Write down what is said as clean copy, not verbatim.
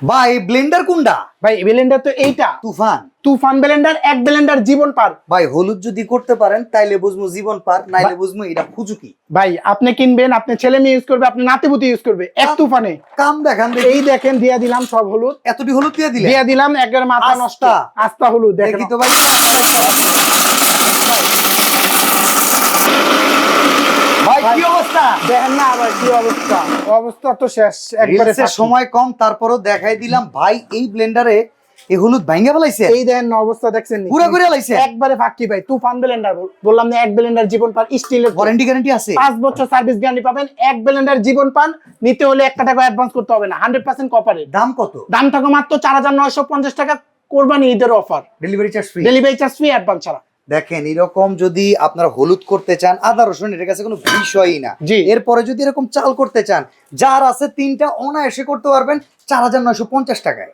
ভাই ব্লেন্ডার কোনটা? ভাই ব্লেন্ডার তো এইটা, তুফান। তুফান ব্লেন্ডার, এক ব্লেন্ডার জীবন পার। ভাই হলুদ যদি করতে পারেন তাইলে বুঝবো জীবন পার, নাইলে বুঝবো এটা ফুজুকি। ভাই আপনি কিনবেন, আপনি ছেলে মেয়ে ইউজ করবে, আপনি নাতিপুতি ইউজ করবে, এক তুফানে। কাম দেখান এই দেখেন দিয়া দিলাম সব হলুদ, এতটি হলুদ দিয়ে দিয়া দিলাম, একবার মাথা নষ্ট, আস্তা হলুদ দেখেন দেখি তো ভাই। ভাই কি অবস্থা দেখেন না ভাই, কি অবস্থা, অবস্থা তো শেষ একবারে। রিলসের সময় কম, তারপরও দেখাই দিলাম ভাই এই ব্লেন্ডারে এই হলুদ ভাঙা ফেলাইছে। এই দেখেন না অবস্থা, দেখছেন পুরো করে ফেলাইছে একবারে ফাঁকি ভাই। তুফান ব্লেন্ডার বললাম না, এক ব্লেন্ডার জীবন পান, স্টিলের ওয়ারেন্টি গ্যারান্টি আছে, 5 বছর সার্ভিস গ্যারান্টি পাবেন। এক ব্লেন্ডার জীবন পান, নিতে হলে 1 টাকা অ্যাডভান্স করতে হবে না, 100% কপারে। দাম কত? দাম টাকা মাত্র 4950 টাকা, কোরবানি ঈদের offer, delivery charge free, delivery charge free, advance ছাড়া। দেখেন এরকম যদি আপনারা হলুদ করতে চান, আদা রসুন এর কাছে কোনো বিষয়ই না। জি। এরপরে যদি এরকম চাল করতে চান, যার আছে 3টা অনায়াসে করতে পারবেন 4950 টাকায়।